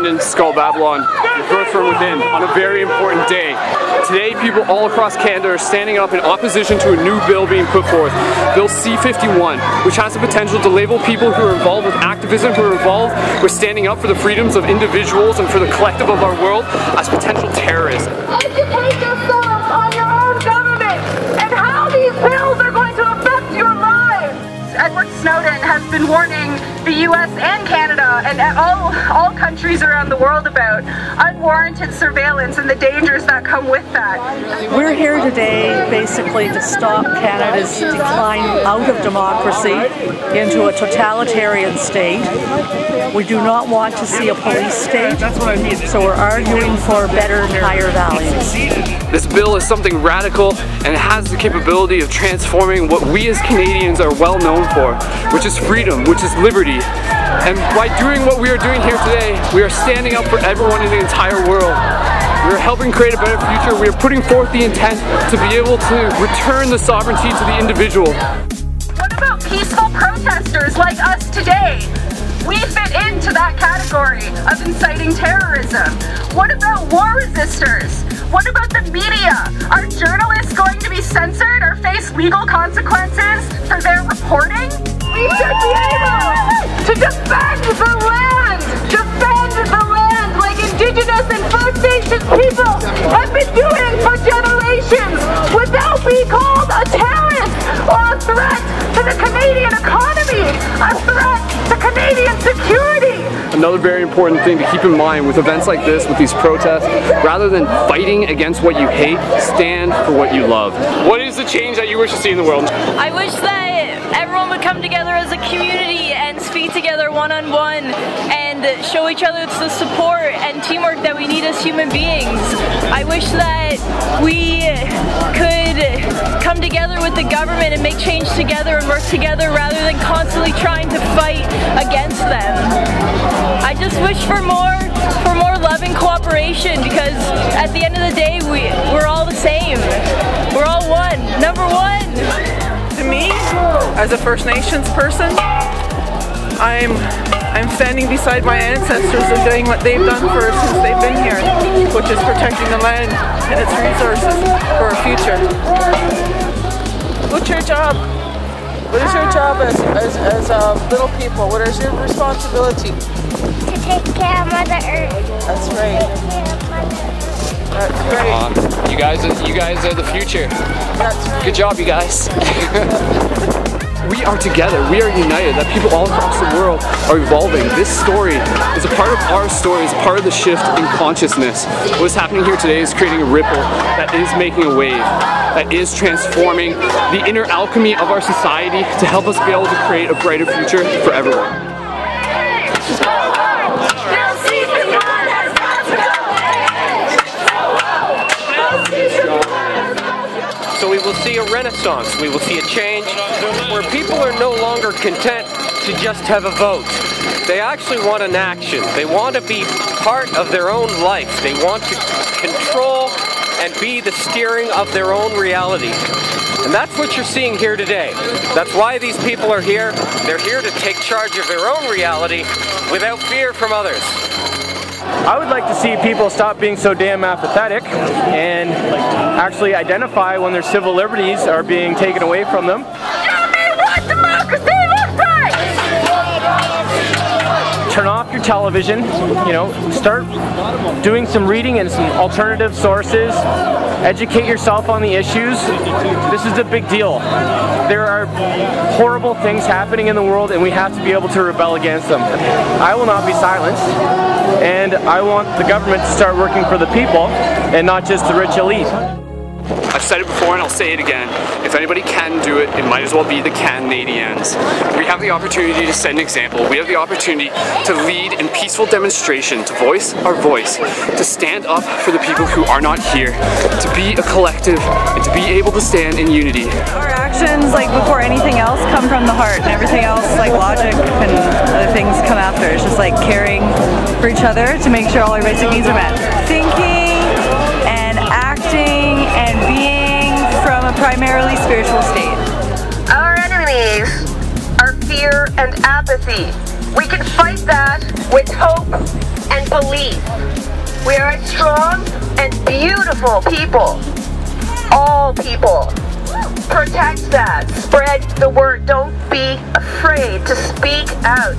London, Skull Babylon, birth from within, on a very important day. Today, people all across Canada are standing up in opposition to a new bill being put forth, Bill C-51, which has the potential to label people who are involved with activism, who are involved with standing up for the freedoms of individuals and for the collective of our world, as potential terrorists. Educate yourself on your own government and how these bills are going to affect your lives. Edward Snowden has been warning the US and Canada and all countries around the world about unwarranted surveillance and the dangers that come with that. We're here today basically to stop Canada's decline out of democracy into a totalitarian state. We do not want to see a police state, so we're arguing for better and higher values. This bill is something radical, and it has the capability of transforming what we as Canadians are well known for, which is freedom, which is liberty. And by doing what we are doing here today, we are standing up for everyone in the entire world. We are helping create a better future. We are putting forth the intent to be able to return the sovereignty to the individual. What about peaceful protesters like us today? We fit into that category of inciting terrorism. What about war resistors? What about the media? Are journalists going to be censored or face legal consequences for their reporting? We should be able to defend the land! Defend the land like Indigenous and First Nations people have been doing for generations without being called a terrorist or a threat to the Canadian economy, a threat to Canadian security. Another very important thing to keep in mind with events like this, with these protests, rather than fighting against what you hate, stand for what you love. What is the change that you wish to see in the world? I wish that everyone would come together as a community and speak together one-on-one and show each other the support and teamwork that we need as human beings. I wish that we could come together with the government and make change together and work together rather than constantly trying to fight against them. I just wish for more love and cooperation, because at the end of the day we're all the same. We're all one. Number one. To me, as a First Nations person, I'm standing beside my ancestors and doing what they've done since they've been here, which is protecting the land and its resources for our future. What's your job? What is your job as little people? What is your responsibility? To take care of Mother Earth. That's right. That's right. You guys are the future. That's right. Good job, you guys. We are together, we are united, that people all across the world are evolving. This story is a part of our story, it's part of the shift in consciousness. What is happening here today is creating a ripple that is making a wave, that is transforming the inner alchemy of our society to help us be able to create a brighter future for everyone. So we will see a renaissance, we will see a change where people are no longer content to just have a vote. They actually want an action. They want to be part of their own life. They want to control and be the steering of their own reality. And that's what you're seeing here today. That's why these people are here. They're here to take charge of their own reality without fear from others. I would like to see people stop being so damn apathetic and actually identify when their civil liberties are being taken away from them. Tell me what democracy looks like! Turn off your television, start doing some reading and some alternative sources, educate yourself on the issues. This is a big deal. There are horrible things happening in the world and we have to be able to rebel against them. I will not be silenced, and I want the government to start working for the people and not just the rich elite. I've said it before and I'll say it again. If anybody can do it, it might as well be the Canadians. We have the opportunity to set an example. We have the opportunity to lead in peaceful demonstration, to voice our voice, to stand up for the people who are not here, to be a collective, and to be able to stand in unity. Our actions, before anything else, come from the heart, and everything else, logic and other things come after. It's just caring for each other to make sure all our basic needs are met. Thinking and acting and being from a primarily spiritual state. Our enemies are fear and apathy. We can fight that with hope and belief. We are a strong and beautiful people. All people. Protect that. Spread the word. Don't be afraid to speak out.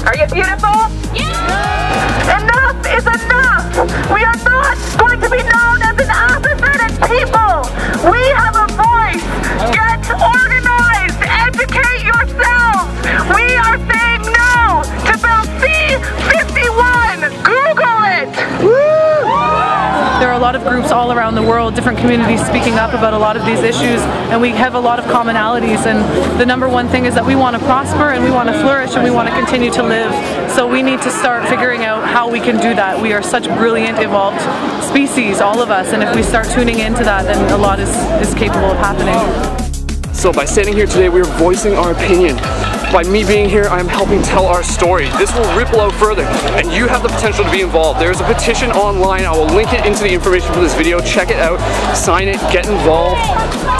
Are you beautiful? Yeah! Enough is enough! We are not going to be known as an apathetic people! We have a voice! Get organized! Educate yourselves! We are saying no to Bill C-51! Google it! There are a lot of groups all around the world, different communities speaking up about a lot of these issues, and we have a lot of commonalities, and the number one thing is that we want to prosper and we want to flourish and we want to continue to live. So we need to start figuring out how we can do that. We are such brilliant, evolved species, all of us, and if we start tuning into that, then a lot is capable of happening. So by standing here today, we are voicing our opinion. By me being here, I am helping tell our story. This will ripple out further, and you have the potential to be involved. There is a petition online. I will link it into the information for this video. Check it out, sign it, get involved,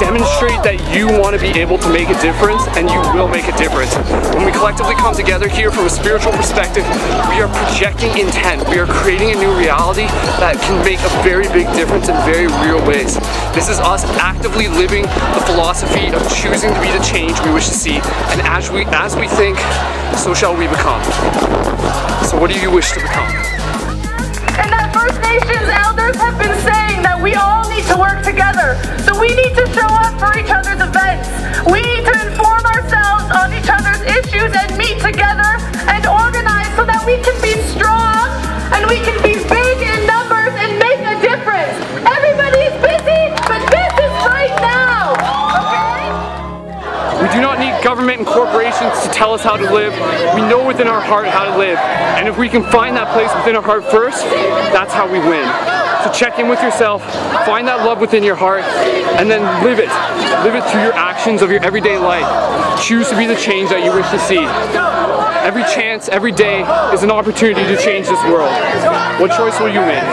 demonstrate that you want to be able to make a difference, and you will make a difference. When we collectively come together here from a spiritual perspective, we are projecting intent. We are creating a new reality that can make a very big difference in very real ways. This is us actively living the philosophy of choosing to be the change we wish to see, and as we think, so shall we become. So what do you wish to become? And that First Nations elders have been saying that we all need to work together. So we need to show up for each other's events. We need to inform ourselves on each other's issues and meet together and organize so that we can be strong and we can be big in numbers and make a difference. Everybody's busy, but this is right now, okay? We do not need government and corporations to tell us how to live. We know within our heart how to live. And if we can find that place within our heart first, that's how we win. So check in with yourself, find that love within your heart, and then live it. Live it through your actions of your everyday life. Choose to be the change that you wish to see. Every chance, every day is an opportunity to change this world. What choice will you make?